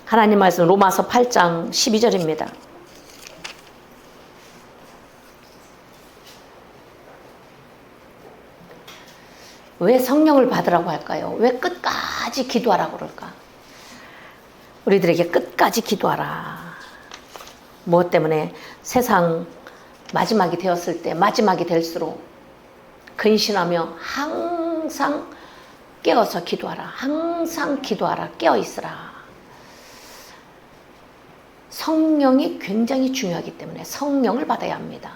하나님 말씀 로마서 8장 12절입니다. 왜 성령을 받으라고 할까요? 왜 끝까지 기도하라고 그럴까? 우리들에게 끝까지 기도하라. 무엇 때문에? 세상 마지막이 되었을 때, 마지막이 될수록 근신하며 항상 깨어서 기도하라. 항상 기도하라. 깨어있으라. 성령이 굉장히 중요하기 때문에 성령을 받아야 합니다.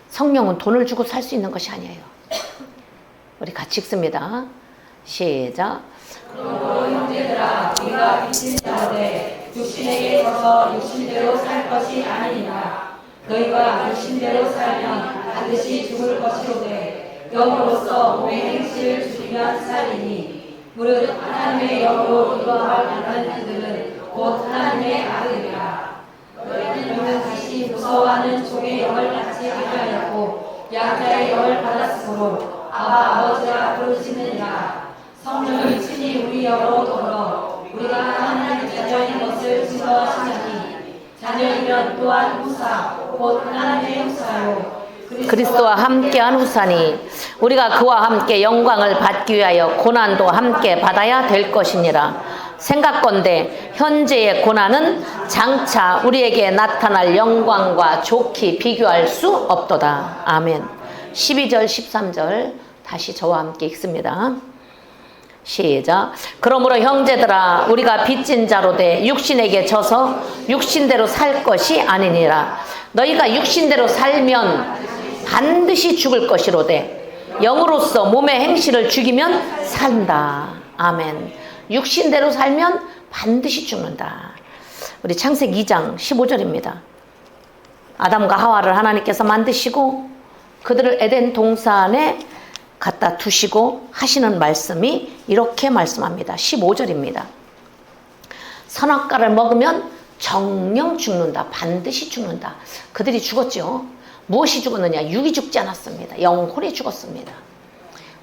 성령은 돈을 주고 살 수 있는 것이 아니에요. 우리 같이 읽습니다. 시작. 그러므로 형제들아, 우리가 빚진 자되 육신에게 져서 육신대로 살 것이 아니니라. 너희가 육신대로 살면 반드시 죽을 것이로되 영으로서 몸의 행실을 죽이면 살리니 무릇 하나님의 영으로 이거할 만한 그들은 곧 하나님의 아들이라. 너희는 다시 무서워하는 종의 영을 받지 아니하였고 양자의 영을 받았으므로 아바 아버지라 부르시느니라. 성령이 친히 우리 영으로 더불어 우리가 하나님 자녀인 것을 증거하시나니 자녀이면 또한 후사 곧 하나님의 후사요 그리스도와 함께한 후사니 우리가 그와 함께 영광을 받기 위하여 고난도 함께 받아야 될 것이니라. 생각건대 현재의 고난은 장차 우리에게 나타날 영광과 좋게 비교할 수 없도다. 아멘. 12절 13절 다시 저와 함께 읽습니다. 시작. 그러므로 형제들아, 우리가 빚진 자로 돼 육신에게 져서 육신대로 살 것이 아니니라. 너희가 육신대로 살면 반드시 죽을 것이로되 영으로서 몸의 행실을 죽이면 산다. 아멘. 육신대로 살면 반드시 죽는다. 우리 창세기 2장 15절입니다. 아담과 하와를 하나님께서 만드시고 그들을 에덴 동산에 갖다 두시고 하시는 말씀이 이렇게 말씀합니다. 15절입니다. 선악과를 먹으면 정령 죽는다. 반드시 죽는다. 그들이 죽었죠. 무엇이 죽었느냐? 육이 죽지 않았습니다. 영혼이 죽었습니다.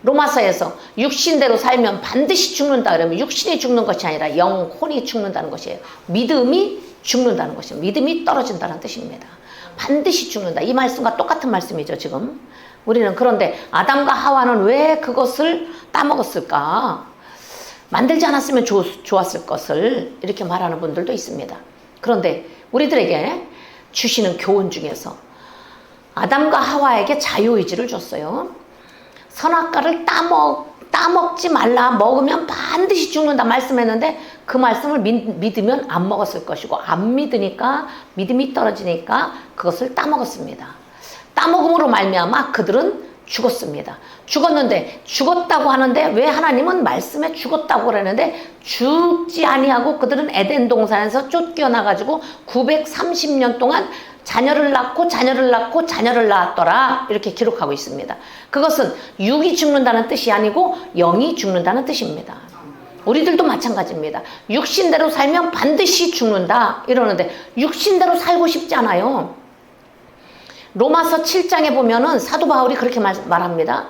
로마서에서 육신대로 살면 반드시 죽는다 그러면 육신이 죽는 것이 아니라 영혼이 죽는다는 것이에요. 믿음이 죽는다는 것이에요. 믿음이 떨어진다는 뜻입니다. 반드시 죽는다. 이 말씀과 똑같은 말씀이죠, 지금. 우리는 그런데 아담과 하와는 왜 그것을 따먹었을까? 만들지 않았으면 좋았을 것을 이렇게 말하는 분들도 있습니다. 그런데 우리들에게 주시는 교훈 중에서 아담과 하와에게 자유의지를 줬어요. 선악과를 따먹지 말라. 먹으면 반드시 죽는다 말씀했는데 그 말씀을 믿으면 안 먹었을 것이고 안 믿으니까 믿음이 떨어지니까 그것을 따먹었습니다. 따먹음으로 말미암아 그들은 죽었습니다. 죽었는데 죽었다고 하는데 왜 하나님은 말씀에 죽었다고 그러는데 죽지 아니하고 그들은 에덴 동산에서 쫓겨나가지고 930년 동안 자녀를 낳고 자녀를 낳고 자녀를 낳았더라 이렇게 기록하고 있습니다. 그것은 육이 죽는다는 뜻이 아니고 영이 죽는다는 뜻입니다. 우리들도 마찬가지입니다. 육신대로 살면 반드시 죽는다 이러는데 육신대로 살고 싶지 않아요. 로마서 7장에 보면은 사도 바울이 그렇게 말합니다.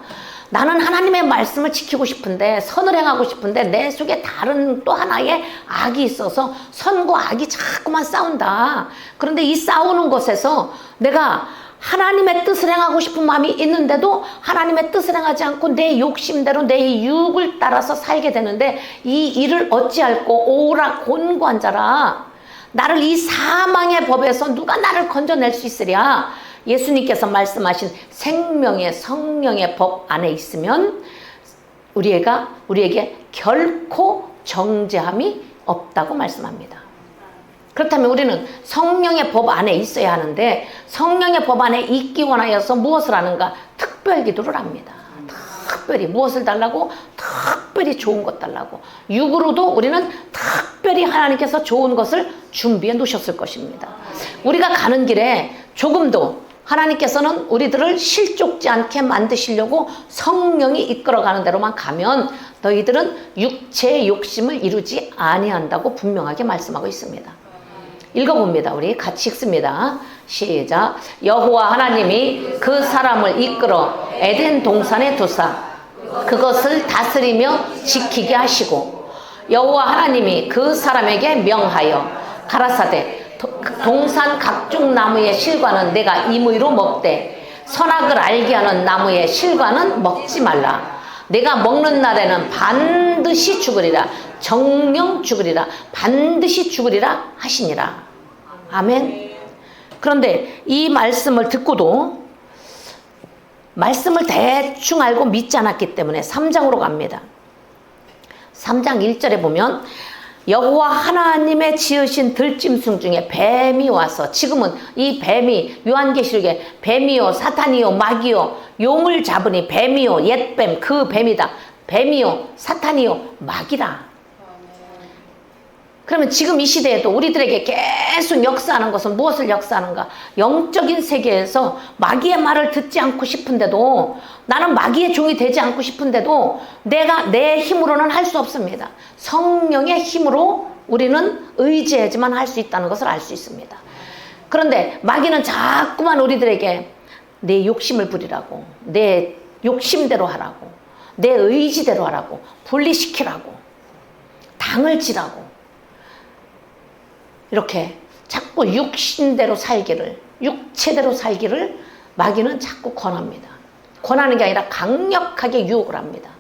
나는 하나님의 말씀을 지키고 싶은데 선을 행하고 싶은데 내 속에 다른 또 하나의 악이 있어서 선과 악이 자꾸만 싸운다. 그런데 이 싸우는 것에서 내가 하나님의 뜻을 행하고 싶은 마음이 있는데도 하나님의 뜻을 행하지 않고 내 욕심대로 내 육을 따라서 살게 되는데 이 일을 어찌할꼬 오라 곤고한 자라. 나를 이 사망의 법에서 누가 나를 건져낼 수 있으랴. 예수님께서 말씀하신 생명의 성령의 법 안에 있으면 우리에게 결코 정죄함이 없다고 말씀합니다. 그렇다면 우리는 성령의 법 안에 있어야 하는데 성령의 법 안에 있기 원하여서 무엇을 하는가? 특별 기도를 합니다. 특별히 무엇을 달라고? 특별히 좋은 것 달라고. 육으로도 우리는 특별히 하나님께서 좋은 것을 준비해 놓으셨을 것입니다. 우리가 가는 길에 조금도 하나님께서는 우리들을 실족지 않게 만드시려고 성령이 이끌어가는 대로만 가면 너희들은 육체의 욕심을 이루지 아니한다고 분명하게 말씀하고 있습니다. 읽어봅니다. 우리 같이 읽습니다. 시작. 여호와 하나님이 그 사람을 이끌어 에덴 동산에 두사 그것을 다스리며 지키게 하시고 여호와 하나님이 그 사람에게 명하여 가라사대 동산 각종 나무의 실과는 내가 임의로 먹되 선악을 알게 하는 나무의 실과는 먹지 말라. 내가 먹는 날에는 반드시 죽으리라. 정령 죽으리라. 반드시 죽으리라 하시니라. 아멘. 그런데 이 말씀을 듣고도 말씀을 대충 알고 믿지 않았기 때문에 3장으로 갑니다. 3장 1절에 보면 여호와 하나님의 지으신 들짐승 중에 뱀이 와서, 지금은 이 뱀이 요한계시록에 뱀이요 사탄이요 마귀요 용을 잡으니 뱀이요 옛뱀 그 뱀이다. 뱀이요 사탄이요 마귀다. 그러면 지금 이 시대에도 우리들에게 계속 역사하는 것은 무엇을 역사하는가? 영적인 세계에서 마귀의 말을 듣지 않고 싶은데도, 나는 마귀의 종이 되지 않고 싶은데도 내가 내 힘으로는 할 수 없습니다. 성령의 힘으로 우리는 의지해야지만 할 수 있다는 것을 알 수 있습니다. 그런데 마귀는 자꾸만 우리들에게 내 욕심을 부리라고, 내 욕심대로 하라고, 내 의지대로 하라고, 분리시키라고, 당을 지라고, 이렇게 자꾸 육신대로 살기를, 육체대로 살기를 마귀는 자꾸 권합니다. 권하는 게 아니라 강력하게 유혹을 합니다.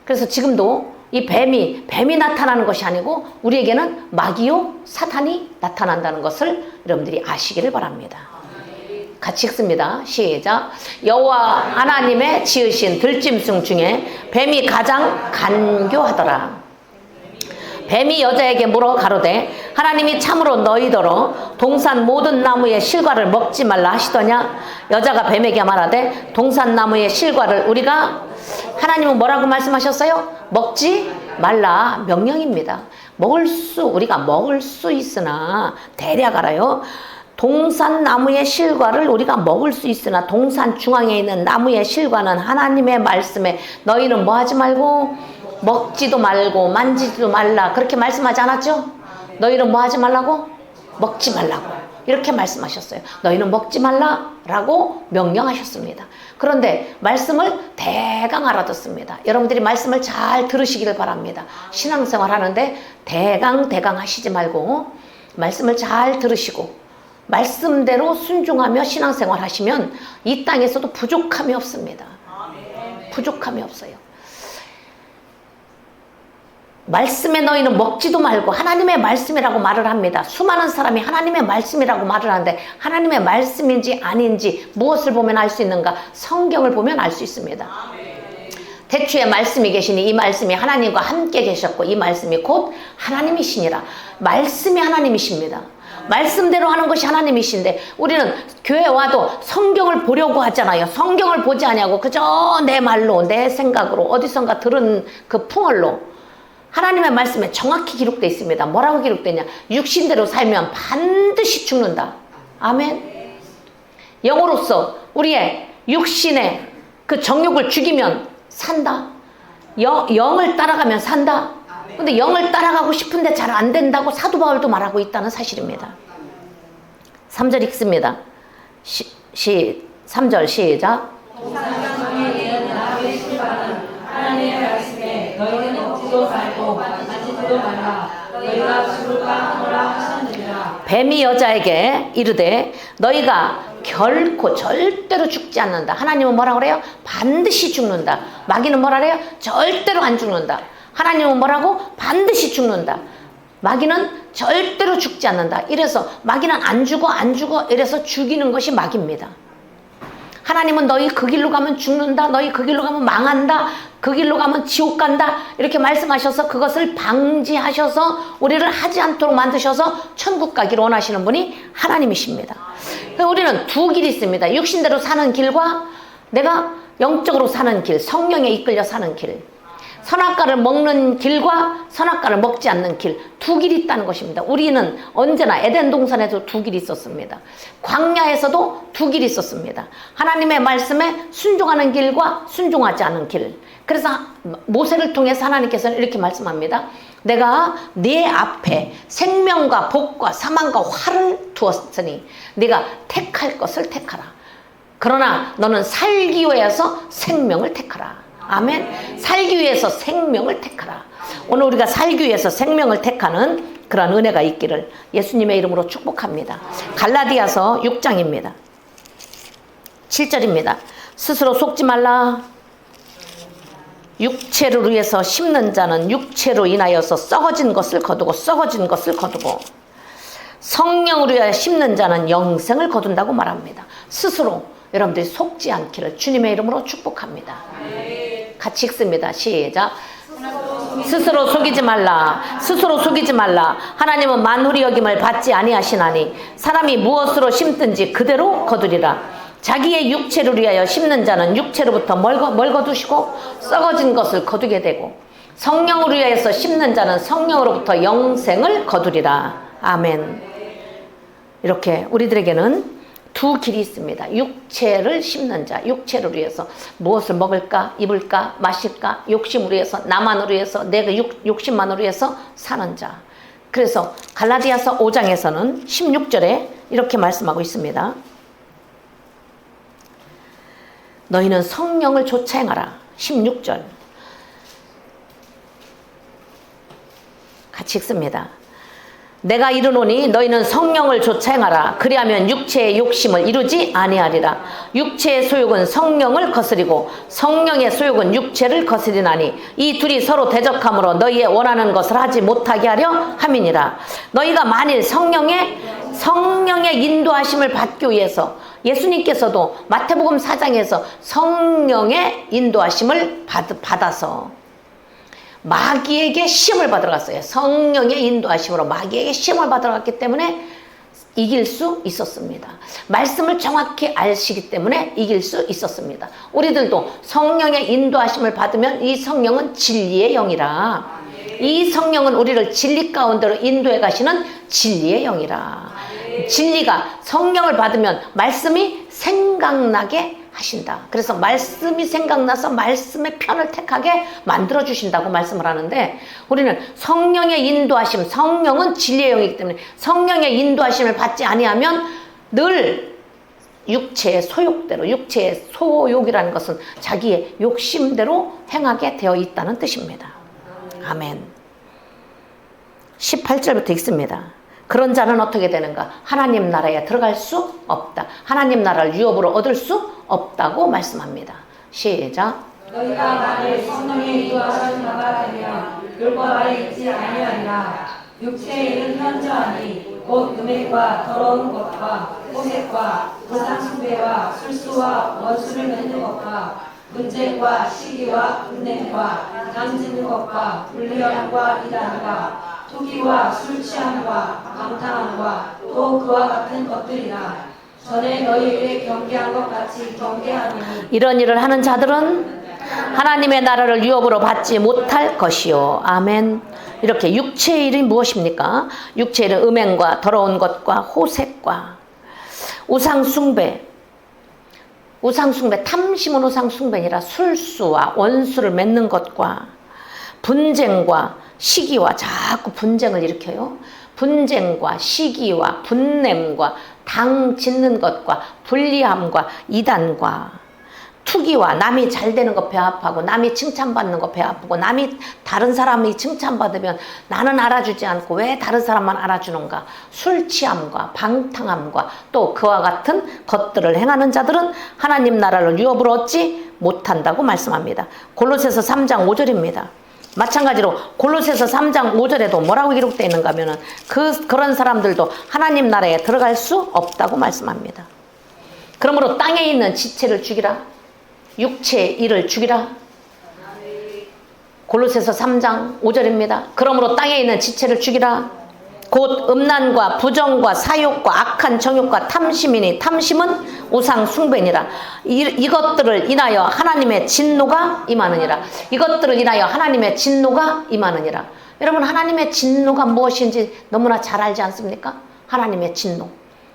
그래서 지금도 이 뱀이 나타나는 것이 아니고 우리에게는 마귀요 사탄이 나타난다는 것을 여러분들이 아시기를 바랍니다. 같이 읽습니다. 시작. 여호와 하나님의 지으신 들짐승 중에 뱀이 가장 간교하더라. 뱀이 여자에게 물어 가로되 하나님이 참으로 너희더러 동산 모든 나무의 실과를 먹지 말라 하시더냐? 여자가 뱀에게 말하되 동산 나무의 실과를 우리가, 하나님은 뭐라고 말씀하셨어요? 먹지 말라 명령입니다. 우리가 먹을 수 있으나, 대략 알아요. 동산 나무의 실과를 우리가 먹을 수 있으나 동산 중앙에 있는 나무의 실과는 하나님의 말씀에 너희는 뭐 하지 말고 먹지도 말고 만지지도 말라, 그렇게 말씀하지 않았죠? 너희는 뭐 하지 말라고? 먹지 말라고 이렇게 말씀하셨어요. 너희는 먹지 말라라고 명령하셨습니다. 그런데 말씀을 대강 알아듣습니다. 여러분들이 말씀을 잘 들으시기를 바랍니다. 신앙생활 하는데 대강 하시지 말고 말씀을 잘 들으시고 말씀대로 순종하며 신앙생활 하시면 이 땅에서도 부족함이 없습니다. 부족함이 없어요. 말씀에 너희는 먹지도 말고 하나님의 말씀이라고 말을 합니다. 수많은 사람이 하나님의 말씀이라고 말을 하는데 하나님의 말씀인지 아닌지 무엇을 보면 알 수 있는가? 성경을 보면 알 수 있습니다. 태초에 말씀이 계시니 이 말씀이 하나님과 함께 계셨고 이 말씀이 곧 하나님이시니라. 말씀이 하나님이십니다. 말씀대로 하는 것이 하나님이신데 우리는 교회 와도 성경을 보려고 하잖아요. 성경을 보지 않냐고 그저 내 말로 내 생각으로 어디선가 들은 그 풍월로 하나님의 말씀에 정확히 기록되어 있습니다. 뭐라고 기록되냐? 육신대로 살면 반드시 죽는다. 아멘. 영으로서 우리의 육신의 그 정욕을 죽이면 산다. 영을 따라가면 산다. 근데 영을 따라가고 싶은데 잘 안 된다고 사도 바울도 말하고 있다는 사실입니다. 3절 읽습니다. 3절 시작. 하나님의 말씀에 너희는 먹지도 말고 만지지도 말라. 너희가 죽을까 하노라 하셨느니라. 뱀이 여자에게 이르되 너희가 결코 절대로 죽지 않는다. 하나님은 뭐라 그래요? 반드시 죽는다. 마귀는 뭐라 그래요? 절대로 안 죽는다. 하나님은 뭐라고? 반드시 죽는다. 마귀는 절대로 죽지 않는다. 이래서 마귀는 안 죽어 이래서 죽이는 것이 마귀입니다. 하나님은 너희 그 길로 가면 죽는다. 너희 그 길로 가면 망한다. 그 길로 가면 지옥 간다. 이렇게 말씀하셔서 그것을 방지하셔서 우리를 하지 않도록 만드셔서 천국 가기를 원하시는 분이 하나님이십니다. 우리는 두 길이 있습니다. 육신대로 사는 길과 내가 영적으로 사는 길, 성령에 이끌려 사는 길. 선악과를 먹는 길과 선악과를 먹지 않는 길, 두 길이 있다는 것입니다. 우리는 언제나 에덴 동산에도 두 길이 있었습니다. 광야에서도 두 길이 있었습니다. 하나님의 말씀에 순종하는 길과 순종하지 않는 길. 그래서 모세를 통해서 하나님께서는 이렇게 말씀합니다. 내가 네 앞에 생명과 복과 사망과 화를 두었으니 네가 택할 것을 택하라. 그러나 너는 살기 위해서 생명을 택하라. 아멘. 살기 위해서 생명을 택하라. 오늘 우리가 살기 위해서 생명을 택하는 그런 은혜가 있기를 예수님의 이름으로 축복합니다. 갈라디아서 6장입니다. 7절입니다. 스스로 속지 말라. 육체를 위해서 심는 자는 육체로 인하여서 썩어진 것을 거두고 썩어진 것을 거두고 성령을 위하여 심는 자는 영생을 거둔다고 말합니다. 스스로 여러분들이 속지 않기를 주님의 이름으로 축복합니다. 같이 읽습니다. 시작. 스스로 속이지 말라. 스스로 속이지 말라. 하나님은 만물이 여김을 받지 아니하시나니 사람이 무엇으로 심든지 그대로 거두리라. 자기의 육체를 위하여 심는 자는 육체로부터 뭘 거두시고 썩어진 것을 거두게 되고 성령을 위하여서 심는 자는 성령으로부터 영생을 거두리라. 아멘. 이렇게 우리들에게는 두 길이 있습니다. 육체를 심는 자, 육체를 위해서 무엇을 먹을까, 입을까, 마실까, 욕심을 위해서, 나만을 위해서, 내가 욕심만을 위해서 사는 자. 그래서 갈라디아서 5장에서는 16절에 이렇게 말씀하고 있습니다. 너희는 성령을 좇아 행하라. 16절. 같이 읽습니다. 내가 이르노니 너희는 성령을 좇아 행하라. 그리하면 육체의 욕심을 이루지 아니하리라. 육체의 소욕은 성령을 거스리고 성령의 소욕은 육체를 거스리나니 이 둘이 서로 대적함으로 너희의 원하는 것을 하지 못하게 하려 함이니라. 너희가 만일 성령의 인도하심을 받기 위해서 예수님께서도 마태복음 4장에서 성령의 인도하심을 받아서 마귀에게 시험을 받으러 갔어요. 성령의 인도하심으로 마귀에게 시험을 받으러 갔기 때문에 이길 수 있었습니다. 말씀을 정확히 아시기 때문에 이길 수 있었습니다. 우리들도 성령의 인도하심을 받으면 이 성령은 진리의 영이라. 이 성령은 우리를 진리 가운데로 인도해 가시는 진리의 영이라. 진리가 성령을 받으면 말씀이 생각나게 하신다. 그래서 말씀이 생각나서 말씀의 편을 택하게 만들어 주신다고 말씀을 하는데 우리는 성령의 인도하심, 성령은 진리의 영이기 때문에 성령의 인도하심을 받지 아니하면 늘 육체의 소욕대로, 육체의 소욕이라는 것은 자기의 욕심대로 행하게 되어 있다는 뜻입니다. 아멘. 18절부터 읽습니다. 그런 자는 어떻게 되는가? 하나님 나라에 들어갈 수 없다. 하나님 나라를 유업으로 얻을 수 없다고 말씀합니다. 시작. 너희가 만일 성령의 인도하시는 바가 되면 율법 아래 있지 아니하리라. 육체의 일은 현저하니 곧 음행과 더러운 것과 호색과 우상숭배와 술수와 원수를 맺는 것과 분쟁과 시기와 분냄과 당짓는 것과 불리함과 이단과 투기와 술 취함과 방탕함과 또 그와 같은 것들이라. 전에 너희에게 경계한 것 같이 경계하니 이런 일을 하는 자들은 하나님의 나라를 유업으로 받지 못할 것이요. 아멘. 이렇게 육체의 일이 무엇입니까? 육체의 일은 음행과 더러운 것과 호색과 우상숭배, 탐심은 우상숭배니라. 술수와 원수를 맺는 것과 분쟁과 시기와, 자꾸 분쟁을 일으켜요. 분쟁과 시기와 분냄과 당 짓는 것과 불리함과 이단과 투기와 남이 잘 되는 거 배아파고 남이 칭찬받는 거 배아프고 남이 다른 사람이 칭찬받으면 나는 알아주지 않고 왜 다른 사람만 알아주는가. 술 취함과 방탕함과 또 그와 같은 것들을 행하는 자들은 하나님 나라를 유업으로 얻지 못한다고 말씀합니다. 골로새서 3장 5절입니다. 마찬가지로 골로새서 3장 5절에도 뭐라고 기록되어 있는가 하면은 그런 사람들도 하나님 나라에 들어갈 수 없다고 말씀합니다. 그러므로 땅에 있는 지체를 죽이라. 육체의 일을 죽이라. 골로새서 3장 5절입니다. 그러므로 땅에 있는 지체를 죽이라. 곧 음란과 부정과 사욕과 악한 정욕과 탐심이니 탐심은 우상 숭배니라. 이것들을 인하여 하나님의 진노가 임하느니라. 이것들을 인하여 하나님의 진노가 임하느니라. 여러분, 하나님의 진노가 무엇인지 너무나 잘 알지 않습니까? 하나님의 진노.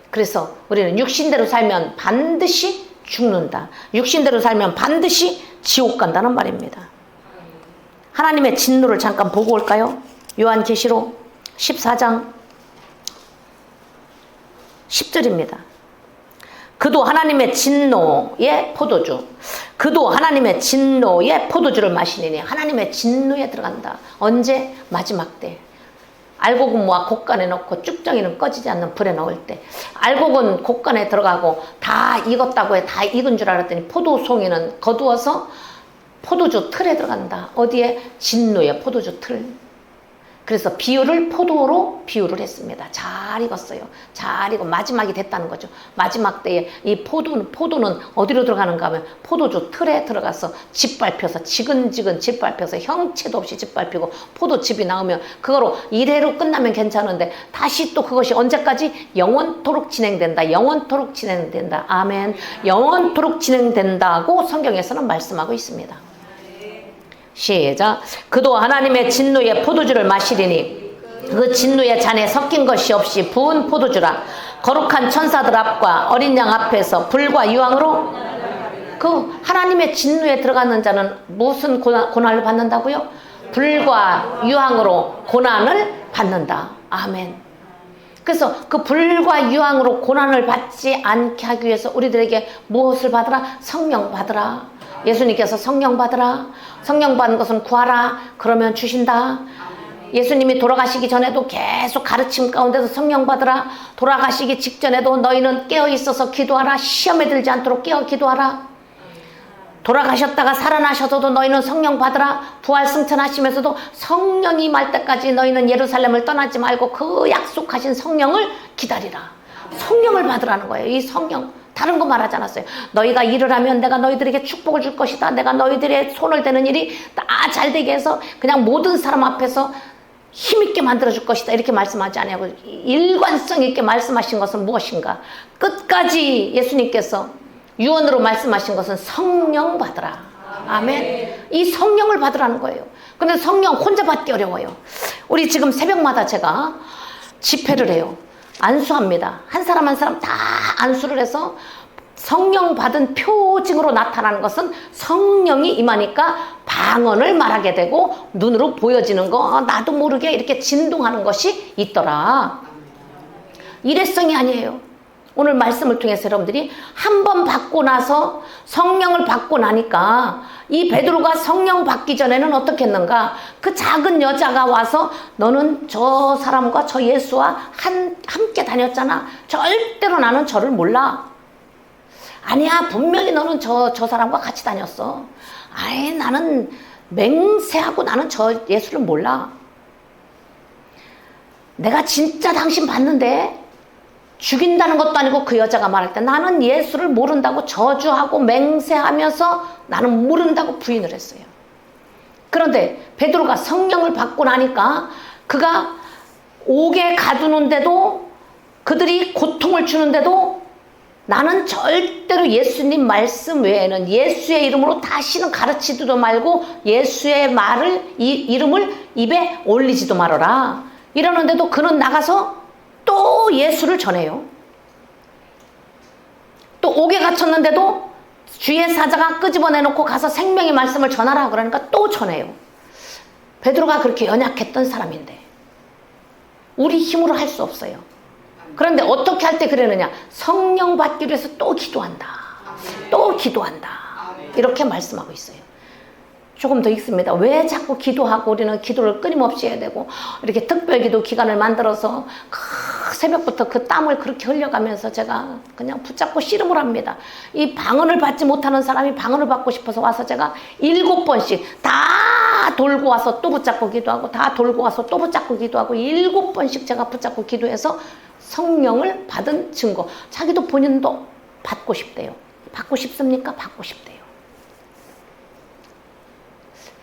그래서 우리는 육신대로 살면 반드시 죽는다. 육신대로 살면 반드시 지옥 간다는 말입니다. 하나님의 진노를 잠깐 보고 올까요? 요한계시록 14장 10절입니다. 그도 하나님의 진노의 포도주. 그도 하나님의 진노의 포도주를 마시니 하나님의 진노에 들어간다. 언제? 마지막 때. 알곡은 모아 곡간에 넣고 쭉정이는 꺼지지 않는 불에 넣을 때. 알곡은 곡간에 들어가고 다 익었다고 해. 다 익은 줄 알았더니 포도송이는 거두어서 포도주 틀에 들어간다. 어디에? 진노의 포도주 틀. 그래서 비유를 포도로 비유를 했습니다. 잘 익었어요. 잘 익고 마지막이 됐다는 거죠. 마지막 때에 이 포도는 어디로 들어가는가 하면 포도주 틀에 들어가서 짓밟혀서 지근지근 짓밟혀서 형체도 없이 짓밟히고 포도즙이 나오면 그거로 일회로 끝나면 괜찮은데 다시 또 그것이 언제까지? 영원토록 진행된다. 영원토록 진행된다. 아멘. 영원토록 진행된다고 성경에서는 말씀하고 있습니다. 시작. 그도 하나님의 진노의 포도주를 마시리니 그 진노의 잔에 섞인 것이 없이 부은 포도주라. 거룩한 천사들 앞과 어린 양 앞에서 불과 유황으로. 그 하나님의 진노에 들어가는 자는 무슨 고난을 받는다고요? 불과 유황으로 고난을 받는다. 아멘. 그래서 그 불과 유황으로 고난을 받지 않게 하기 위해서 우리들에게 무엇을 받으라? 성령 받으라. 예수님께서 성령 받으라. 성령 받는 것은 구하라. 그러면 주신다. 예수님이 돌아가시기 전에도 계속 가르침 가운데서 성령 받으라. 돌아가시기 직전에도 너희는 깨어 있어서 기도하라. 시험에 들지 않도록 깨어 기도하라. 돌아가셨다가 살아나셔서도 너희는 성령 받으라. 부활 승천하시면서도 성령이 말 때까지 너희는 예루살렘을 떠나지 말고 그 약속하신 성령을 기다리라. 성령을 받으라는 거예요. 이 성령. 다른 거 말하지 않았어요. 너희가 일을 하면 내가 너희들에게 축복을 줄 것이다. 내가 너희들의 손을 대는 일이 다 잘 되게 해서 그냥 모든 사람 앞에서 힘있게 만들어줄 것이다. 이렇게 말씀하지 않냐고. 일관성 있게 말씀하신 것은 무엇인가? 끝까지 예수님께서 유언으로 말씀하신 것은 성령 받으라. 아멘. 이 성령을 받으라는 거예요. 근데 성령 혼자 받기 어려워요. 우리 지금 새벽마다 제가 집회를 해요. 안수합니다. 한 사람 한 사람 다 안수를 해서 성령 받은 표징으로 나타나는 것은 성령이 임하니까 방언을 말하게 되고 눈으로 보여지는 거 나도 모르게 이렇게 진동하는 것이 있더라. 일회성이 아니에요. 오늘 말씀을 통해서 여러분들이 한 번 받고 나서 성령을 받고 나니까 이 베드로가 성령 받기 전에는 어떻게 했는가? 그 작은 여자가 와서 너는 저 사람과 저 예수와 함께 다녔잖아. 절대로 나는 저를 몰라. 아니야, 분명히 너는 저 사람과 같이 다녔어. 아이, 나는 맹세하고 나는 저 예수를 몰라. 내가 진짜 당신 봤는데 죽인다는 것도 아니고 그 여자가 말할 때 나는 예수를 모른다고 저주하고 맹세하면서 나는 모른다고 부인을 했어요. 그런데 베드로가 성령을 받고 나니까 그가 옥에 가두는데도 그들이 고통을 주는데도 나는 절대로 예수님 말씀 외에는 예수의 이름으로 다시는 가르치지도 말고 예수의 이름을 입에 올리지도 말아라. 이러는데도 그는 나가서 또 예수를 전해요. 또 옥에 갇혔는데도 주의 사자가 끄집어내놓고 가서 생명의 말씀을 전하라 그러니까 또 전해요. 베드로가 그렇게 연약했던 사람인데 우리 힘으로 할 수 없어요. 그런데 어떻게 할 때 그러느냐? 성령 받기 위해서 또 기도한다. 또 기도한다. 이렇게 말씀하고 있어요. 조금 더 있습니다. 왜 자꾸 기도하고 우리는 기도를 끊임없이 해야 되고 이렇게 특별기도 기간을 만들어서 새벽부터 그 땀을 그렇게 흘려가면서 제가 그냥 붙잡고 씨름을 합니다. 이 방언을 받지 못하는 사람이 방언을 받고 싶어서 와서 제가 7번씩 다 돌고 와서 또 붙잡고 기도하고 다 돌고 와서 또 붙잡고 기도하고 7번씩 제가 붙잡고 기도해서 성령을 받은 증거. 자기도 본인도 받고 싶대요. 받고 싶습니까? 받고 싶대요.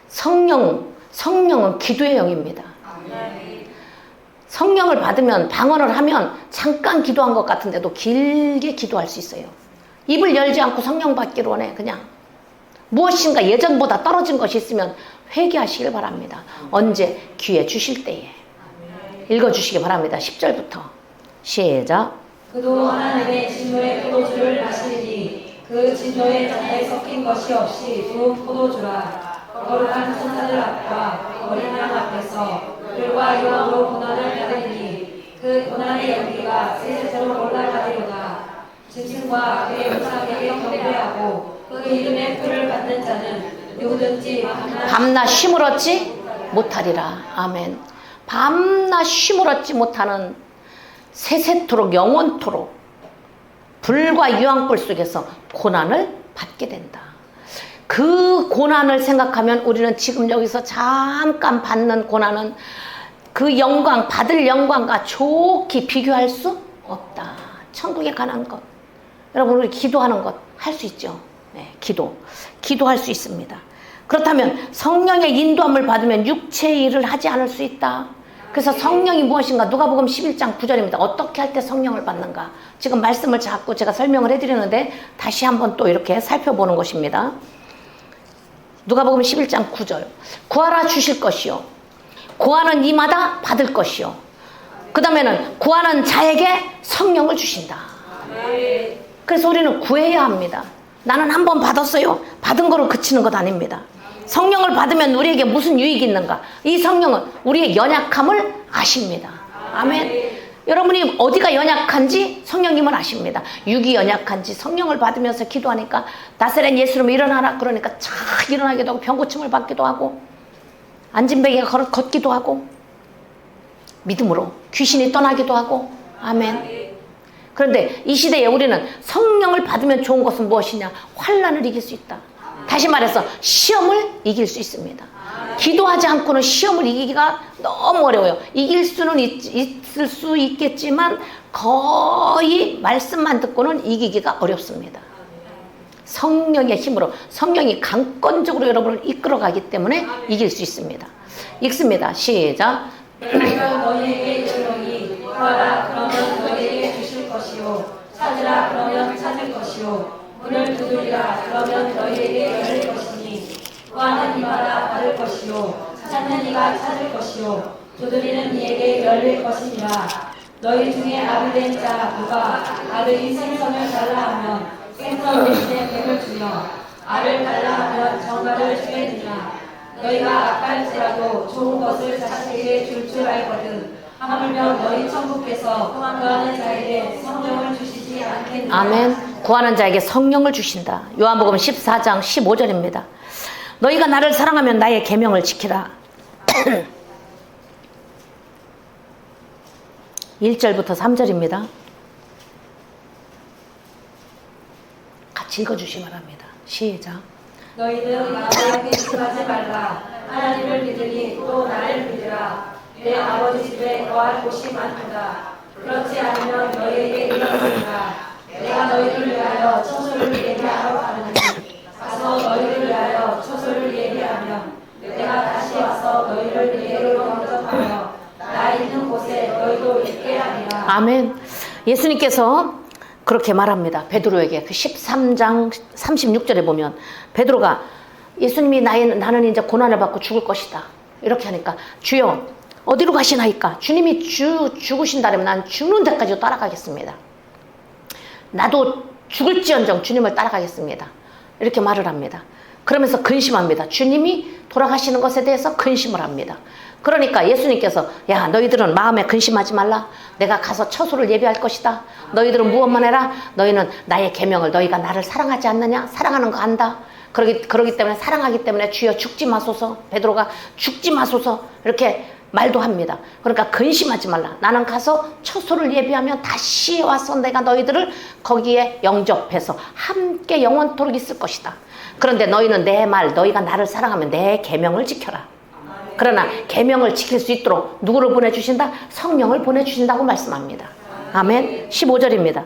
성령은 기도의 영입니다. 성령을 받으면 방언을 하면 잠깐 기도한 것 같은데도 길게 기도할 수 있어요. 입을 열지 않고 성령 받기로 원해. 그냥 무엇인가 예전보다 떨어진 것이 있으면 회개하시길 바랍니다. 언제? 기회 주실 때에. 읽어주시기 바랍니다. 10절부터 시작. 그도 하나님의 진노의 포도주를 마시니 그 진노의 잔에 섞인 것이 없이 부은 포도주라. 거룩한 천사들 앞과 어린 양 앞에서 불과 유황으로 고난을 받으니 그 고난의 연기가 세세토록 올라가리로다. 짐승과 그의 우상에게 경배하고 그 이름의 표를 받는 자는 누구든지 밤낮 쉼을 얻지 못하리라. 아멘. 밤낮 쉼을 얻지 못하는 세세토록 영원토록 불과 유황불 속에서 고난을 받게 된다. 그 고난을 생각하면 우리는 지금 여기서 잠깐 받는 고난은 그 영광, 받을 영광과 좋게 비교할 수 없다. 천국에 가는 것. 여러분, 우리 기도하는 것 할 수 있죠. 네, 기도할 수 있습니다. 그렇다면 성령의 인도함을 받으면 육체의 일을 하지 않을 수 있다. 그래서 성령이 무엇인가? 누가복음 11장 9절입니다. 어떻게 할 때 성령을 받는가? 지금 말씀을 자꾸 제가 설명을 해드리는데 다시 한번 또 이렇게 살펴보는 것입니다. 누가복음 11장 9절. 구하라 주실 것이요. 구하는 이마다 받을 것이요. 그 다음에는 구하는 자에게 성령을 주신다. 그래서 우리는 구해야 합니다. 나는 한 번 받았어요. 받은 거로 그치는 것 아닙니다. 성령을 받으면 우리에게 무슨 유익이 있는가? 이 성령은 우리의 연약함을 아십니다. 아멘. 여러분이 어디가 연약한지 성령님은 아십니다. 육이 연약한지 성령을 받으면서 기도하니까 나사렛 예수로 일어나라 그러니까 착 일어나기도 하고 병고침을 받기도 하고 앉은 베개가 걷기도 하고 믿음으로 귀신이 떠나기도 하고. 아멘. 그런데 이 시대에 우리는 성령을 받으면 좋은 것은 무엇이냐? 환난을 이길 수 있다. 다시 말해서 시험을 이길 수 있습니다. 기도하지 않고는 시험을 이기기가 너무 어려워요. 이길 수는 있을 수 있겠지만 거의 말씀만 듣고는 이기기가 어렵습니다. 성령의 힘으로 성령이 강권적으로 여러분을 이끌어가기 때문에 이길 수 있습니다. 읽습니다. 시작. 내가 너희에게 이르노니 구하라 그러면 너희에게 주실 것이요 찾으라 그러면 찾을 것이요 문을 두드리라 그러면 너희에게 열릴 것이니 구하는 이마다 받을 것이요 찾는 이가 찾을 것이요 두드리는 이에게 열릴 것이니라. 너희 중에 아비된 자 누가 아들이 생선을 달라 하면 생선 대신에 뱀을 주며 알을 달라 하면 정갈을 주겠느냐. 너희가 악할지라도 좋은 것을 자식에게 줄 알거든 하물며 너희 천국께서 구하는 자에게 성령을 주시지 않겠느냐. 아멘. 구하는 자에게 성령을 주신다. 요한복음 14장 15절입니다. 너희가 나를 사랑하면 나의 계명을 지키라. 1절부터 3절입니다. 같이 읽어주시기 바랍니다. 시작. 너희는 나에게 기도하지 말라. 하나님을 믿으니 또 나를 믿으라. 내 아버지 집에 거할 곳이 많도다. 그렇지 않으면 너희에게 이르노니라. 내가 너희를 위하여 처소를 예비하러 가느니 가서 너희를 위하여 처소를 예비하면 내가 다시 와서 너희를 내게로 영접하여 나 있는 곳에 너희도 있게 하리라. 아멘. 예수님께서 그렇게 말합니다. 베드로에게 그 13장 36절에 보면 베드로가 예수님이 나는 이제 고난을 받고 죽을 것이다 이렇게 하니까 주여 어디로 가시나이까? 주님이 죽으신다면 난 죽는 데까지 따라가겠습니다. 나도 죽을지언정 주님을 따라가겠습니다. 이렇게 말을 합니다. 그러면서 근심합니다. 주님이 돌아가시는 것에 대해서 근심을 합니다. 그러니까 예수님께서 야 너희들은 마음에 근심하지 말라. 내가 가서 처소를 예비할 것이다. 너희들은 무엇만 해라. 너희는 나의 계명을 너희가 나를 사랑하지 않느냐? 사랑하는 거 안다. 그러기 때문에 사랑하기 때문에 주여 죽지 마소서. 베드로가 죽지 마소서 이렇게 말도 합니다. 그러니까 근심하지 말라. 나는 가서 처소를 예비하면 다시 와서 내가 너희들을 거기에 영접해서 함께 영원토록 있을 것이다. 그런데 너희는 내 말 너희가 나를 사랑하면 내 계명을 지켜라. 그러나 계명을 지킬 수 있도록 누구를 보내주신다? 성령을 보내주신다고 말씀합니다. 아멘. 15절입니다.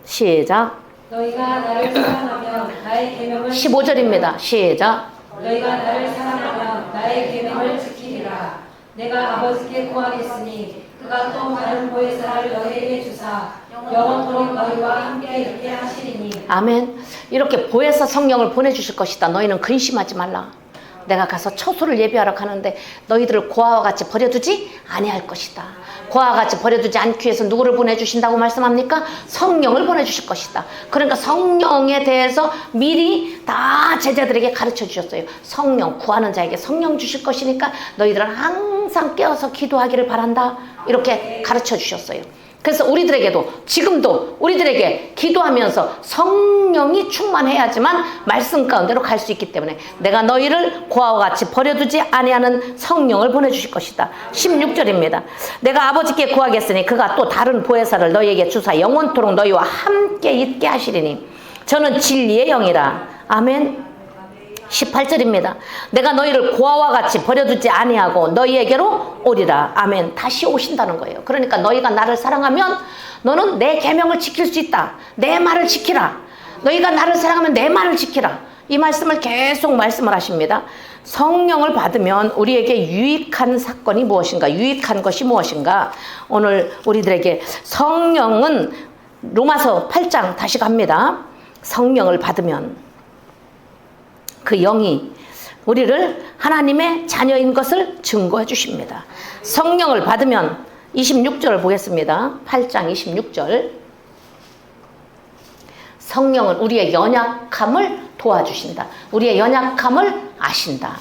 시작. 너희가 나를 사랑하면 나의 계명을 15절입니다. 시작. 너희가 나를 사랑하면 나의 계명을 지키리라. 내가 아버지께 구하겠으니 그가 또 다른 보혜사를 너희에게 주사 영원토록 너희와 함께 있게 하시리니. 아멘. 이렇게 보혜사 성령을 보내주실 것이다. 너희는 근심하지 말라. 내가 가서 처소를 예비하러 가는데 너희들을 고아와 같이 버려두지 아니할 것이다. 고아와 같이 버려두지 않기 위해서 누구를 보내주신다고 말씀합니까? 성령을 보내주실 것이다. 그러니까 성령에 대해서 미리 다 제자들에게 가르쳐 주셨어요. 성령, 구하는 자에게 성령 주실 것이니까 너희들은 항상 깨어서 기도하기를 바란다. 이렇게 가르쳐 주셨어요. 그래서 우리들에게도 지금도 우리들에게 기도하면서 성령이 충만해야지만 말씀 가운데로 갈 수 있기 때문에 내가 너희를 고아와 같이 버려두지 아니하는 성령을 보내주실 것이다. 16절입니다. 내가 아버지께 구하겠으니 그가 또 다른 보혜사를 너희에게 주사 영원토록 너희와 함께 있게 하시리니 저는 진리의 영이라. 아멘. 18절입니다. 내가 너희를 고아와 같이 버려두지 아니하고 너희에게로 오리라. 아멘. 다시 오신다는 거예요. 그러니까 너희가 나를 사랑하면 너는 내 계명을 지킬 수 있다. 내 말을 지키라. 너희가 나를 사랑하면 내 말을 지키라. 이 말씀을 계속 말씀을 하십니다. 성령을 받으면 우리에게 유익한 사건이 무엇인가? 유익한 것이 무엇인가? 오늘 우리들에게 성령은 로마서 8장 다시 갑니다. 성령을 받으면 그 영이 우리를 하나님의 자녀인 것을 증거해 주십니다. 성령을 받으면 26절을 보겠습니다. 8장 26절. 성령은 우리의 연약함을 도와주신다. 우리의 연약함을 아신다.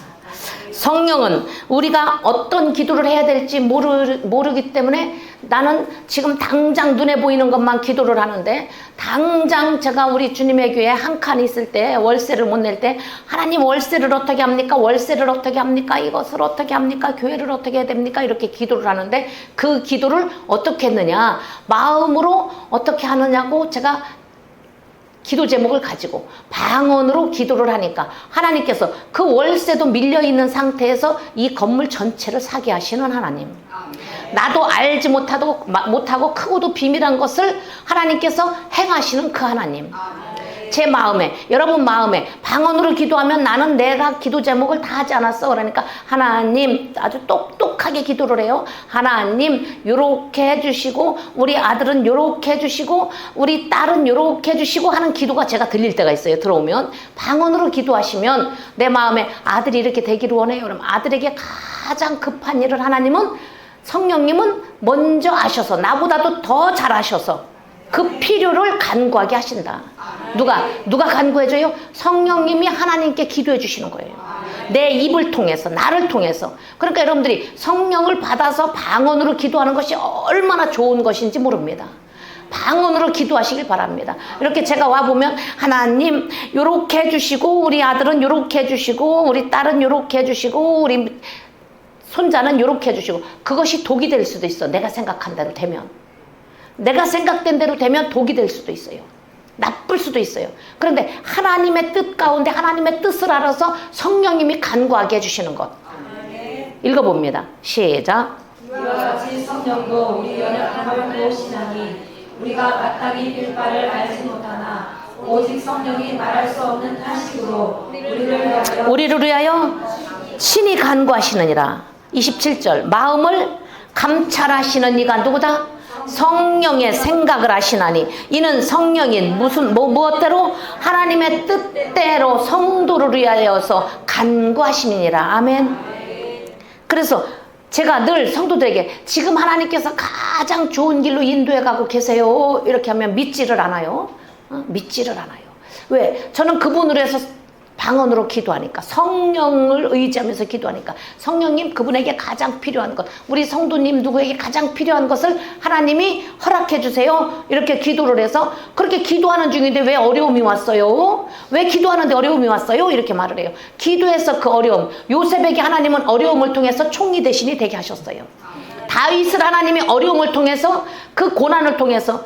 성령은 우리가 어떤 기도를 해야 될지 모르기 때문에 나는 지금 당장 눈에 보이는 것만 기도를 하는데 당장 제가 우리 주님의 교회 한 칸 있을 때 월세를 못 낼 때 하나님 월세를 어떻게 합니까? 월세를 어떻게 합니까? 이것을 어떻게 합니까? 교회를 어떻게 해야 됩니까? 이렇게 기도를 하는데 그 기도를 어떻게 했느냐? 마음으로 어떻게 하느냐고 제가 기도 제목을 가지고 방언으로 기도를 하니까 하나님께서 그 월세도 밀려있는 상태에서 이 건물 전체를 사게 하시는 하나님. 나도 알지 못하고 크고도 비밀한 것을 하나님께서 행하시는 그 하나님. 제 마음에, 여러분 마음에 방언으로 기도하면 나는 내가 기도 제목을 다 하지 않았어. 그러니까 하나님, 아주 똑똑하게 기도를 해요. 하나님 요렇게 해주시고 우리 아들은 요렇게 해주시고 우리 딸은 요렇게 해주시고 하는 기도가 제가 들릴 때가 있어요. 들어오면 방언으로 기도하시면 내 마음에 아들이 이렇게 되기를 원해요. 그럼 아들에게 가장 급한 일을 하나님은, 성령님은 먼저 아셔서 나보다도 더 잘 아셔서 그 필요를 간구하게 하신다. 누가 간구해줘요? 성령님이 하나님께 기도해 주시는 거예요. 내 입을 통해서, 나를 통해서. 그러니까 여러분들이 성령을 받아서 방언으로 기도하는 것이 얼마나 좋은 것인지 모릅니다. 방언으로 기도하시길 바랍니다. 이렇게 제가 와보면 하나님 요렇게 해주시고 우리 아들은 요렇게 해주시고 우리 딸은 요렇게 해주시고 우리 손자는 요렇게 해주시고, 그것이 독이 될 수도 있어. 내가 생각한 대로 되면. 내가 생각된 대로 되면 독이 될 수도 있어요. 나쁠 수도 있어요. 그런데 하나님의 뜻 가운데 하나님의 뜻을 알아서 성령님이 간구하게 해주시는 것. 읽어봅니다. 시작. 이와 같이 성령도 우리 연약함을 도우시나니 우리가 마땅히 빌 바를 알지 못하나 오직 성령이 말할 수 없는 탄식으로 우리를 위하여 친히 간구하시느니라. 27절. 마음을 감찰하시는 이가 누구다? 성령의 생각을 하시나니 이는 성령이 무엇대로? 하나님의 뜻대로 성도를 위하여서 간구하심이니라. 아멘. 그래서 제가 늘 성도들에게 지금 하나님께서 가장 좋은 길로 인도해 가고 계세요 이렇게 하면 믿지를 않아요. 믿지를 않아요. 왜? 저는 그분으로 해서 방언으로 기도하니까, 성령을 의지하면서 기도하니까 성령님 그분에게 가장 필요한 것, 우리 성도님 누구에게 가장 필요한 것을 하나님이 허락해 주세요 이렇게 기도를 해서, 그렇게 기도하는 중인데 왜 어려움이 왔어요? 왜 기도하는데 어려움이 왔어요? 이렇게 말을 해요. 기도해서 그 어려움, 요셉에게 하나님은 어려움을 통해서 총리 대신이 되게 하셨어요. 다윗을 하나님이 어려움을 통해서, 그 고난을 통해서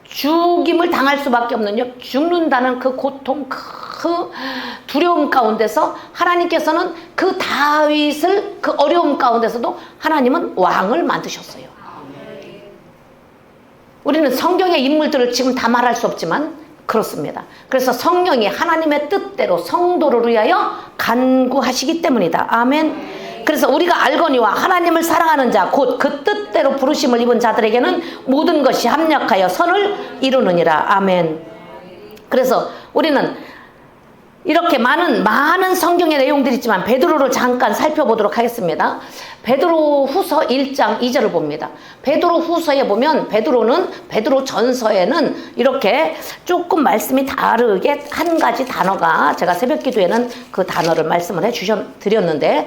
죽임을 당할 수밖에 없는, 죽는다는 그 고통, 그 두려움 가운데서 하나님께서는 그 다윗을 그 어려움 가운데서도 하나님은 왕을 만드셨어요. 우리는 성경의 인물들을 지금 다 말할 수 없지만 그렇습니다. 그래서 성령이 하나님의 뜻대로 성도를 위하여 간구하시기 때문이다. 아멘. 그래서 우리가 알거니와 하나님을 사랑하는 자 곧 그 뜻대로 부르심을 입은 자들에게는 모든 것이 합력하여 선을 이루느니라. 아멘. 그래서 우리는 이렇게 많은 성경의 내용들이 있지만 베드로를 잠깐 살펴보도록 하겠습니다. 베드로 후서 1장 2절을 봅니다. 베드로 후서에 보면 베드로 전서에는 이렇게 조금 말씀이 다르게 한 가지 단어가, 제가 새벽 기도에는 그 단어를 말씀을 드렸는데,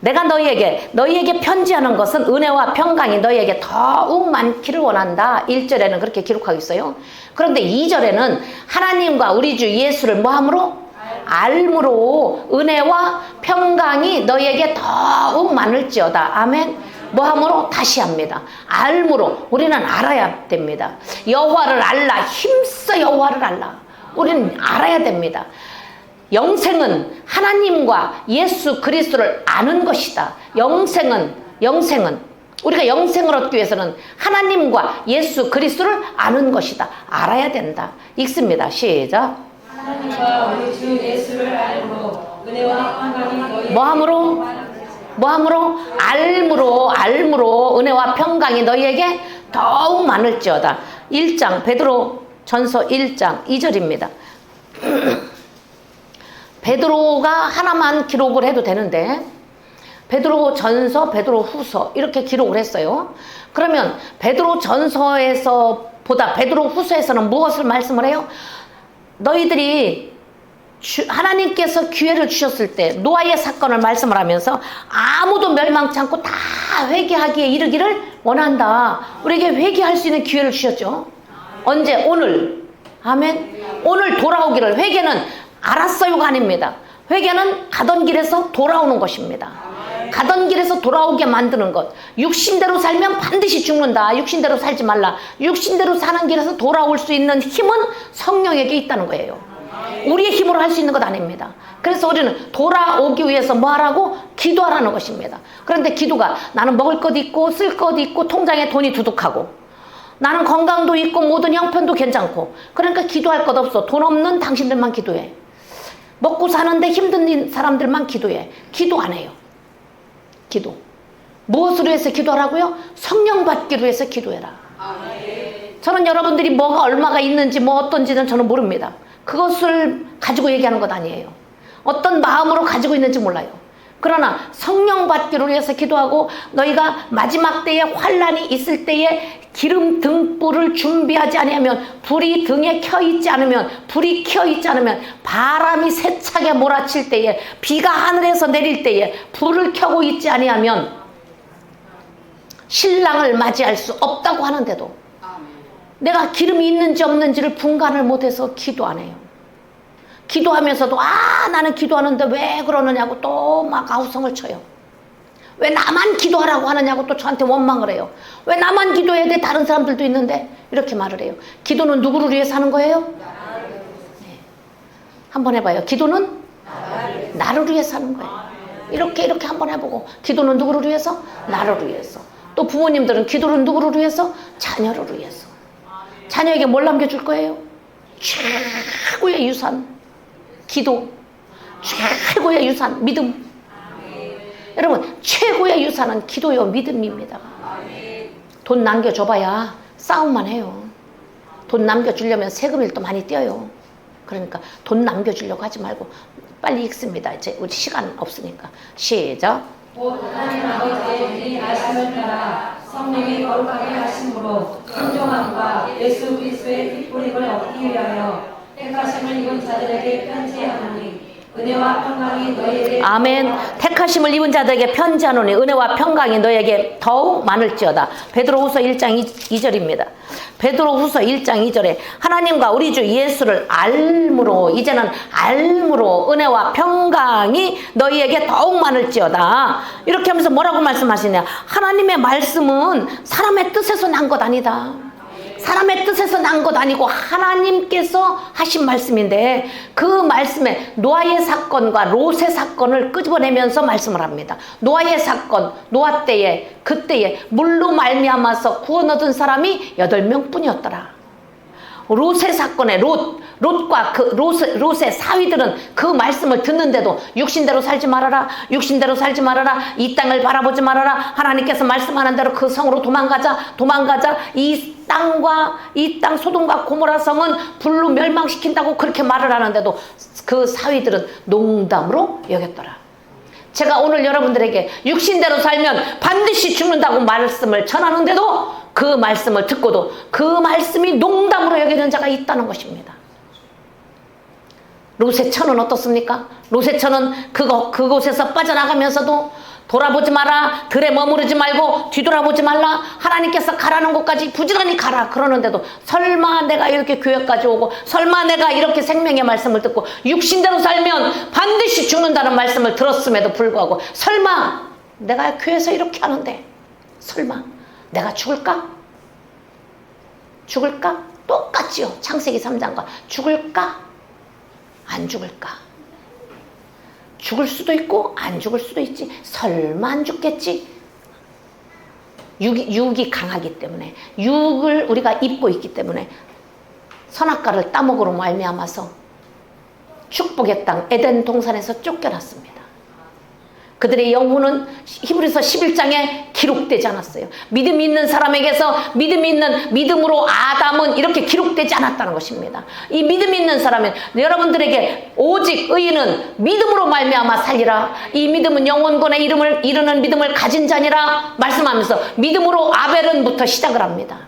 내가 너희에게 편지하는 것은 은혜와 평강이 너희에게 더욱 많기를 원한다. 1절에는 그렇게 기록하고 있어요. 그런데 2절에는 하나님과 우리 주 예수를 뭐함으로? 알므로 은혜와 평강이 너희에게 더욱 많을지어다. 아멘. 뭐함으로? 다시 합니다. 알므로. 우리는 알아야 됩니다. 여호와를 알라. 힘써 여호와를 알라. 우리는 알아야 됩니다. 영생은 하나님과 예수 그리스도를 아는 것이다. 영생은 우리가 영생을 얻기 위해서는 하나님과 예수 그리스도를 아는 것이다. 알아야 된다. 읽습니다. 시작. 하나님과 우리 주 예수를 알므로 은혜와 평강이 너희에게 뭐함으로? 알므로 은혜와 평강이 너희에게 더욱 많을지어다. 1장 베드로 전서 1장 2절입니다. 베드로가 하나만 기록을 해도 되는데 베드로 전서, 베드로 후서 이렇게 기록을 했어요. 그러면 베드로 전서에서 보다 베드로 후서에서는 무엇을 말씀을 해요? 너희들이 하나님께서 기회를 주셨을 때 노아의 사건을 말씀을 하면서 아무도 멸망치 않고 다 회개하기에 이르기를 원한다. 우리에게 회개할 수 있는 기회를 주셨죠. 언제? 오늘. 아멘. 오늘 돌아오기를. 회개는 알았어요가 아닙니다. 회개는 가던 길에서 돌아오는 것입니다. 가던 길에서 돌아오게 만드는 것. 육신대로 살면 반드시 죽는다. 육신대로 살지 말라. 육신대로 사는 길에서 돌아올 수 있는 힘은 성령에게 있다는 거예요. 우리의 힘으로 할 수 있는 것 아닙니다. 그래서 우리는 돌아오기 위해서 뭐 하라고? 기도하라는 것입니다. 그런데 기도가 나는 먹을 것 있고 쓸 것 있고 통장에 돈이 두둑하고 나는 건강도 있고 모든 형편도 괜찮고 그러니까 기도할 것 없어. 돈 없는 당신들만 기도해. 먹고 사는데 힘든 사람들만 기도해. 기도 안 해요. 기도. 무엇으로 해서 기도하라고요? 성령 받기로 해서 기도해라. 저는 여러분들이 뭐가 얼마가 있는지 뭐 어떤지는 저는 모릅니다. 그것을 가지고 얘기하는 것 아니에요. 어떤 마음으로 가지고 있는지 몰라요. 그러나 성령 받기로 해서 기도하고 너희가 마지막 때에 환난이 있을 때에 기름 등불을 준비하지 않으면 불이 등에 켜있지 않으면 불이 켜있지 않으면 바람이 세차게 몰아칠 때에 비가 하늘에서 내릴 때에 불을 켜고 있지 아니하면 신랑을 맞이할 수 없다고 하는데도 내가 기름이 있는지 없는지를 분간을 못해서 기도 안 해요. 기도하면서도 나는 기도하는데 왜 그러느냐고 또 막 아우성을 쳐요. 왜 나만 기도하라고 하느냐고 또 저한테 원망을 해요. 왜 나만 기도해야 돼? 다른 사람들도 있는데 이렇게 말을 해요. 기도는 누구를 위해서 하는 거예요? 네. 한번 해봐요. 기도는 나를 위해서 하는 거예요. 이렇게 한번 해보고 기도는 누구를 위해서? 나를 위해서. 또 부모님들은 기도는 누구를 위해서? 자녀를 위해서. 자녀에게 뭘 남겨줄 거예요? 최고의 유산 기도, 최고의 유산 믿음. 여러분 최고의 유산은 기도요 믿음입니다. 돈 남겨줘봐야 싸움만 해요. 돈 남겨주려면 세금을 또 많이 떼어요. 그러니까 돈 남겨주려고 하지 말고 빨리 읽습니다. 이제 우리 시간 없으니까. 시작. 곧 하나님 아버지의 말씀을 따라 성령이 거룩하게 하심으로 순종함과 예수 그리스도의 핏뿌림을 얻기 위하여 택하심을 입은 자들에게 편지하노니 은혜와 평강이 너희에게 아멘. 택하심을 입은 자들에게 편지하노니 은혜와 평강이 너희에게 더욱 많을지어다. 베드로후서 1장 2절입니다. 베드로후서 1장 2절에 하나님과 우리 주 예수를 알므로 이제는 알므로 은혜와 평강이 너희에게 더욱 많을지어다. 이렇게 하면서 뭐라고 말씀하시냐? 하나님의 말씀은 사람의 뜻에서 난 것 아니다. 사람의 뜻에서 난 것 아니고 하나님께서 하신 말씀인데 그 말씀에 노아의 사건과 롯의 사건을 끄집어내면서 말씀을 합니다. 노아의 사건, 노아 때에 그때에 물로 말미암아서 구원 얻은 사람이 8명 뿐이었더라. 롯의 사건에 롯과 그 롯의 사위들은 그 말씀을 듣는데도 육신대로 살지 말아라, 육신대로 살지 말아라, 이 땅을 바라보지 말아라, 하나님께서 말씀하는 대로 그 성으로 도망가자. 이 땅 소돔과 고모라 성은 불로 멸망시킨다고 그렇게 말을 하는데도 그 사위들은 농담으로 여겼더라. 제가 오늘 여러분들에게 육신대로 살면 반드시 죽는다고 말씀을 전하는데도 그 말씀을 듣고도 그 말씀이 농담으로 여기는 자가 있다는 것입니다. 롯의 처는 어떻습니까? 롯의 처는 그곳에서 빠져나가면서도 돌아보지 마라. 들에 머무르지 말고 뒤돌아보지 말라. 하나님께서 가라는 곳까지 부지런히 가라. 그러는데도 설마 내가 이렇게 교회까지 오고 설마 내가 이렇게 생명의 말씀을 듣고 육신대로 살면 반드시 죽는다는 말씀을 들었음에도 불구하고 설마 내가 교회에서 이렇게 하는데 설마 내가 죽을까? 죽을까? 똑같지요. 창세기 3장과 죽을까? 안 죽을까? 죽을 수도 있고 안 죽을 수도 있지. 설마 안 죽겠지? 육이 강하기 때문에 육을 우리가 입고 있기 때문에 선악과를 따먹으로 말미암아서 축복의 땅 에덴 동산에서 쫓겨났습니다. 그들의 영혼은 히브리서 11장에 기록되지 않았어요. 믿음이 있는 사람에게서 믿음으로 아담은 이렇게 기록되지 않았다는 것입니다. 이 믿음이 있는 사람은 여러분들에게 오직 의인은 믿음으로 말미암아 살리라. 이 믿음은 영원권의 이름을 이루는 믿음을 가진 자니라 말씀하면서 믿음으로 아벨은부터 시작을 합니다.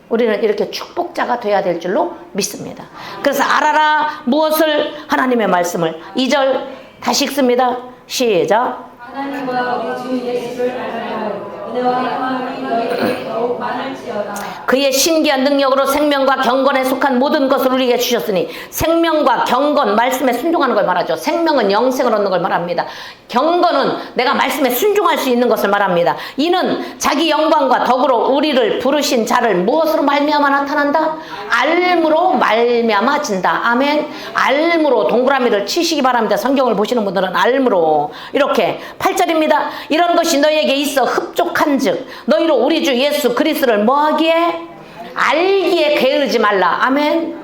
우리는 이렇게 축복자가 돼야 될 줄로 믿습니다. 그래서 알아라 무엇을 하나님의 말씀을 2절 다시 읽습니다. 시작. 하나님과 우리 주 예수를 알며 은혜와 평안이 너희에게 더욱 많을지어다. 그의 신기한 능력으로 생명과 경건에 속한 모든 것을 우리에게 주셨으니 생명과 경건 말씀에 순종하는 걸 말하죠. 생명은 영생을 얻는 걸 말합니다. 경건은 내가 말씀에 순종할 수 있는 것을 말합니다. 이는 자기 영광과 덕으로 우리를 부르신 자를 무엇으로 말미암아 나타난다? 알므로 말미암아진다. 아멘. 알므로 동그라미를 치시기 바랍니다. 성경을 보시는 분들은 알므로 이렇게 8절입니다. 이런 것이 너희에게 있어 흡족한 즉 너희로 우리 주 예수 그리스도를 뭐하기에? 알기에 게으르지 말라. 아멘.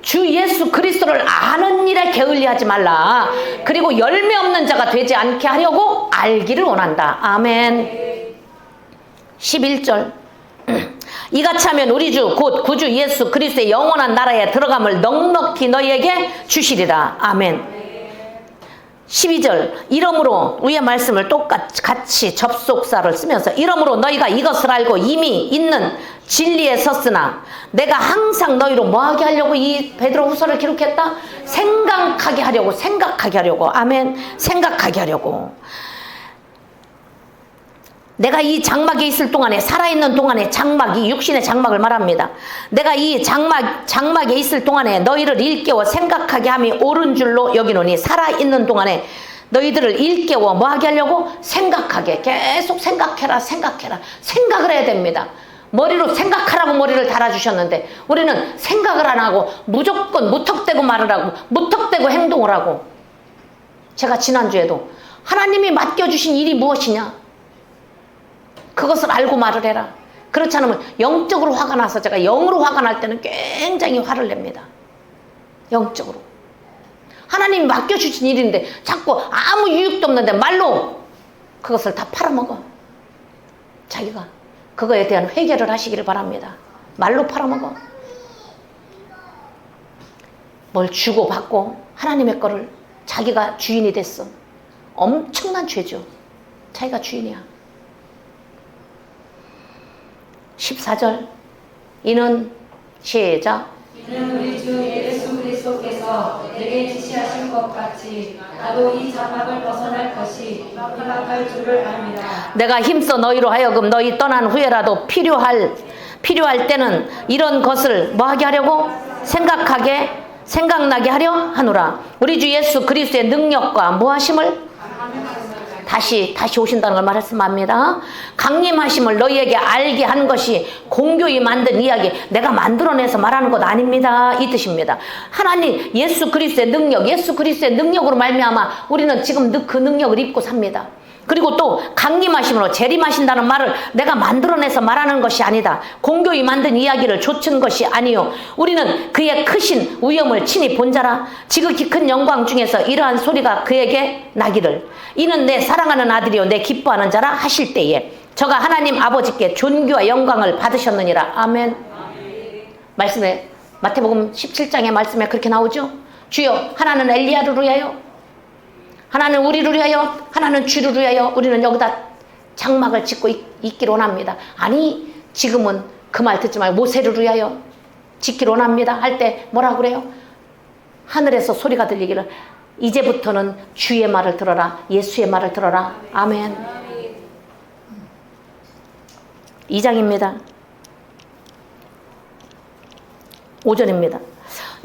주 예수 그리스도를 아는 일에 게을리하지 말라. 그리고 열매 없는 자가 되지 않게 하려고 알기를 원한다. 아멘. 11절 이같이 하면 우리 주 곧 구주 예수 그리스도의 영원한 나라에 들어감을 넉넉히 너희에게 주시리라. 아멘. 12절 이러므로 위의 말씀을 똑같이 접속사를 쓰면서 이러므로 너희가 이것을 알고 이미 있는 진리에 섰으나 내가 항상 너희로 뭐하게 하려고 이 베드로후서를 기록했다? 생각하게 하려고. 아멘. 생각하게 하려고. 내가 이 장막에 있을 동안에 살아있는 동안에 장막이 육신의 장막을 말합니다. 내가 이 장막에 있을 동안에 너희를 일깨워 생각하게 함이 옳은 줄로 여기노니 살아있는 동안에 너희들을 일깨워 뭐하게 하려고? 생각하게. 계속 생각해라. 생각을 해야 됩니다. 머리로 생각하라고 머리를 달아주셨는데 우리는 생각을 안 하고 무조건 무턱대고 말을 하고 무턱대고 행동을 하고. 제가 지난주에도 하나님이 맡겨주신 일이 무엇이냐? 그것을 알고 말을 해라. 그렇지 않으면 영적으로 화가 나서 제가 영으로 화가 날 때는 굉장히 화를 냅니다. 영적으로. 하나님이 맡겨주신 일인데 자꾸 아무 유익도 없는데 말로 그것을 다 팔아먹어. 자기가 그거에 대한 회개를 하시기를 바랍니다. 말로 팔아먹어. 뭘 주고 받고 하나님의 거를 자기가 주인이 됐어. 엄청난 죄죠. 자기가 주인이야. 14절 이는 시작 이는 우리 주 예수 그리스도께서 내게 지시하신 것 같이 나도 이 장막을 벗어날 것이 희망할 줄을 압니다. 내가 힘써 너희로 하여금 너희 떠난 후에라도 필요할 때는 이런 것을 뭐하게 하려고? 생각나게 하려 하노라. 우리 주 예수 그리스도의 능력과 무하심을 다시 오신다는 걸 말씀합니다. 강림하심을 너희에게 알게 한 것이 공교히 만든 이야기, 내가 만들어내서 말하는 것 아닙니다. 이 뜻입니다. 하나님 예수 그리스도의 능력으로 말미암아 우리는 지금 그 능력을 입고 삽니다. 그리고 또 강림하심으로 재림하신다는 말을 내가 만들어내서 말하는 것이 아니다. 공교히 만든 이야기를 좇은 것이 아니요 우리는 그의 크신 위엄을 친히 본 자라. 지극히 큰 영광 중에서 이러한 소리가 그에게 나기를 이는 내 사랑하는 아들이요 내 기뻐하는 자라 하실 때에 저가 하나님 아버지께 존귀와 영광을 받으셨느니라. 아멘. 말씀에 마태복음 17장의 말씀에 그렇게 나오죠. 주여 하나는 엘리야를 위하여 하나는 우리를 위하여 하나는 주를 위하여 우리는 여기다 장막을 짓고 있기를 원합니다. 아니 지금은 그 말 듣지 말고 모세를 위하여 짓기를 원합니다 할 때 뭐라고 그래요? 하늘에서 소리가 들리기를 이제부터는 주의 말을 들어라. 예수의 말을 들어라. 아멘. 2장입니다. 5절입니다.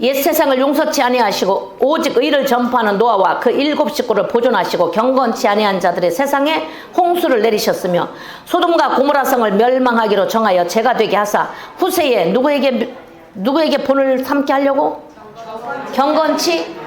옛 세상을 용서치 아니하시고 오직 의를 전파하는 노아와 그 7 식구를 보존하시고 경건치 아니한 자들의 세상에 홍수를 내리셨으며 소돔과 고모라 성을 멸망하기로 정하여 죄가 되게 하사 후세에 누구에게 본을 삼게 하려고? 경건치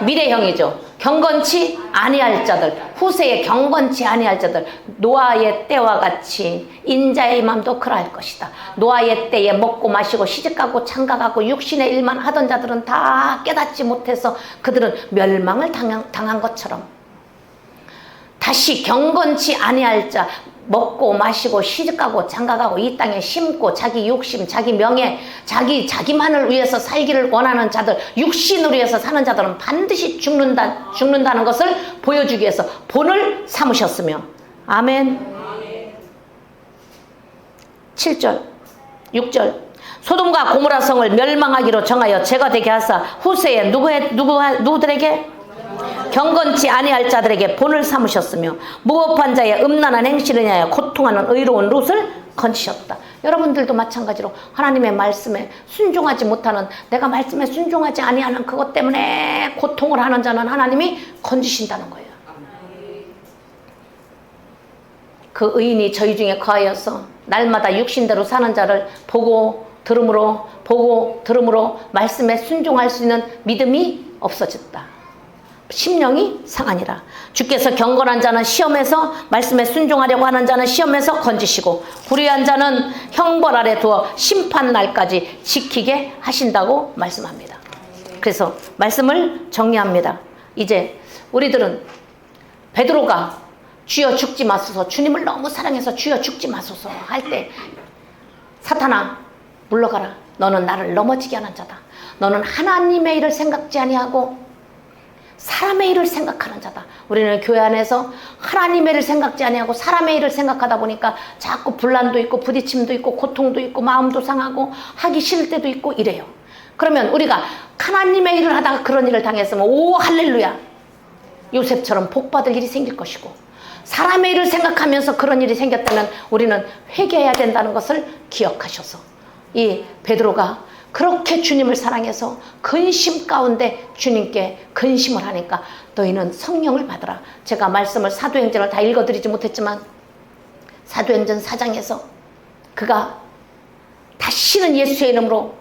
미래형이죠. 경건치 아니할 자들, 후세에 경건치 아니할 자들, 노아의 때와 같이 인자의 맘도 그러할 것이다. 노아의 때에 먹고 마시고 시집가고 장가가고 육신의 일만 하던 자들은 다 깨닫지 못해서 그들은 멸망을 당한 것처럼 다시 경건치 아니할 자, 먹고 마시고 시집가고 장가가고 이 땅에 심고 자기 욕심, 자기 명예, 자기만을 위해서 살기를 원하는 자들, 육신을 위해서 사는 자들은 반드시 죽는다는 것을 보여주기 위해서 본을 삼으셨으며. 아멘. 7절 6절 소돔과 고모라 성을 멸망하기로 정하여 죄가 되게 하사 후세에 누구들에게? 경건치 아니할 자들에게 본을 삼으셨으며 무법한 자의 음란한 행실을 인하여 고통하는 의로운 롯을 건지셨다. 여러분들도 마찬가지로 하나님의 말씀에 순종하지 못하는, 내가 말씀에 순종하지 아니하는 그것 때문에 고통을 하는 자는 하나님이 건지신다는 거예요. 그 의인이 저희 중에 거하여서 날마다 육신대로 사는 자를 보고 들음으로 말씀에 순종할 수 있는 믿음이 없어졌다. 심령이 상하니라. 주께서 경건한 자는 시험에서, 말씀에 순종하려고 하는 자는 시험에서 건지시고 불의한 자는 형벌 아래 두어 심판 날까지 지키게 하신다고 말씀합니다. 그래서 말씀을 정리합니다. 이제 우리들은 베드로가 주여 죽지 마소서, 주님을 너무 사랑해서 주여 죽지 마소서 할 때 사탄아 물러가라. 너는 나를 넘어지게 하는 자다. 너는 하나님의 일을 생각지 아니하고 사람의 일을 생각하는 자다. 우리는 교회 안에서 하나님의 일을 생각지 아니하고 사람의 일을 생각하다 보니까 자꾸 분란도 있고 부딪힘도 있고 고통도 있고 마음도 상하고 하기 싫을 때도 있고 이래요. 그러면 우리가 하나님의 일을 하다가 그런 일을 당했으면 오 할렐루야, 요셉처럼 복받을 일이 생길 것이고, 사람의 일을 생각하면서 그런 일이 생겼다면 우리는 회개해야 된다는 것을 기억하셔서 이 베드로가 그렇게 주님을 사랑해서 근심 가운데 주님께 근심을 하니까 너희는 성령을 받으라. 제가 말씀을 사도행전을 다 읽어드리지 못했지만 사도행전 4장에서 그가 다시는 예수의 이름으로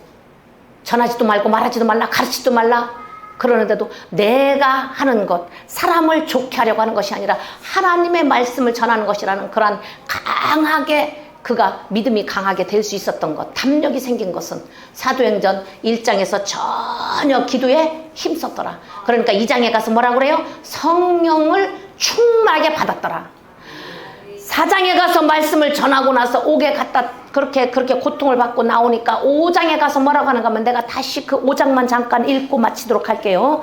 전하지도 말고 말하지도 말라, 가르치지도 말라 그러는데도 내가 하는 것, 사람을 좋게 하려고 하는 것이 아니라 하나님의 말씀을 전하는 것이라는 그러한 강하게 그가 믿음이 강하게 될 수 있었던 것, 담력이 생긴 것은 사도행전 1장에서 전혀 기도에 힘썼더라. 그러니까 2장에 가서 뭐라고 그래요? 성령을 충만하게 받았더라. 4장에 가서 말씀을 전하고 나서 옥에 갔다 그렇게 고통을 받고 나오니까 5장에 가서 뭐라고 하는가 하면 내가 다시 그 5장만 잠깐 읽고 마치도록 할게요.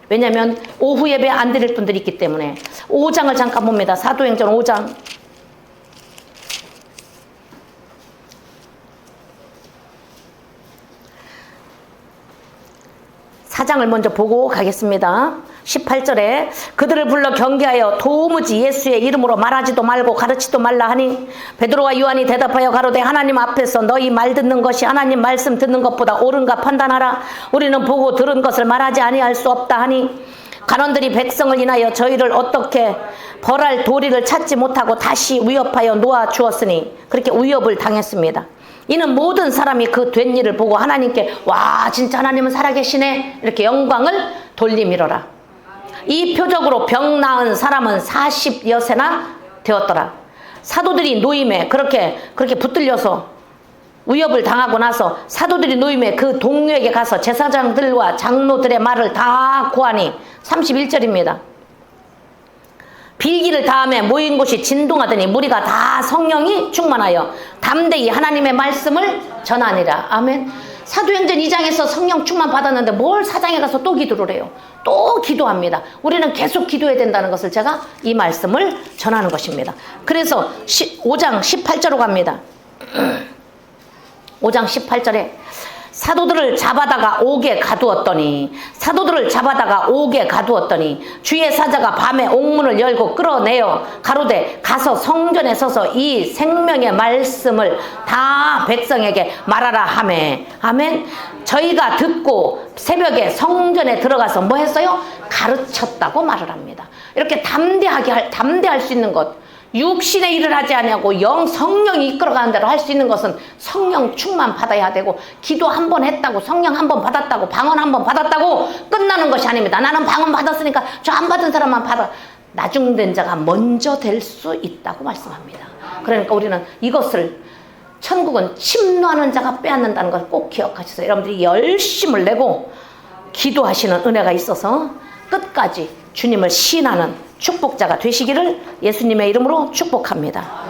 왜냐하면 오후 예배 안 드릴 분들이 있기 때문에 5장을 잠깐 봅니다. 사도행전 5장 4장을 먼저 보고 가겠습니다. 18절에 그들을 불러 경계하여 도무지 예수의 이름으로 말하지도 말고 가르치지도 말라 하니 베드로와 요한이 대답하여 가로되 하나님 앞에서 너희 말 듣는 것이 하나님 말씀 듣는 것보다 옳은가 판단하라. 우리는 보고 들은 것을 말하지 아니할 수 없다 하니 간원들이 백성을 인하여 저희를 어떻게 벌할 도리를 찾지 못하고 다시 위협하여 놓아 주었으니 그렇게 위협을 당했습니다. 이는 모든 사람이 그 된 일을 보고 하나님께 와 진짜 하나님은 살아계시네 이렇게 영광을 돌리미러라. 이 표적으로 병 나은 사람은 40여세나 되었더라. 사도들이 노임에 그렇게 붙들려서 위협을 당하고 나서 사도들이 노임에 그 동료에게 가서 제사장들과 장로들의 말을 다 고하니 31절입니다. 빌기를 다음에 모인 곳이 진동하더니 무리가 다 성령이 충만하여 담대히 하나님의 말씀을 전하니라. 아멘. 사도행전 2장에서 성령 충만 받았는데 뭘 4장에 가서 또 기도를 해요. 또 기도합니다. 우리는 계속 기도해야 된다는 것을 제가 이 말씀을 전하는 것입니다. 그래서 5장 18절로 갑니다. 5장 18절에 사도들을 잡아다가 옥에 가두었더니 주의 사자가 밤에 옥문을 열고 끌어내어 가로되 가서 성전에 서서 이 생명의 말씀을 다 백성에게 말하라 하매. 아멘. 저희가 듣고 새벽에 성전에 들어가서 뭐 했어요? 가르쳤다고 말을 합니다. 이렇게 담대할 수 있는 것, 육신의 일을 하지 아니하고 성령이 이끌어가는 대로 할 수 있는 것은 성령 충만 받아야 되고, 기도 한 번 했다고, 성령 한 번 받았다고, 방언 한 번 받았다고 끝나는 것이 아닙니다. 나는 방언 받았으니까 저 안 받은 사람만 받아. 나중된 자가 먼저 될 수 있다고 말씀합니다. 그러니까 우리는 이것을, 천국은 침노하는 자가 빼앗는다는 걸 꼭 기억하셔서 여러분들이 열심을 내고 기도하시는 은혜가 있어서 끝까지 주님을 신하는 축복자가 되시기를 예수님의 이름으로 축복합니다.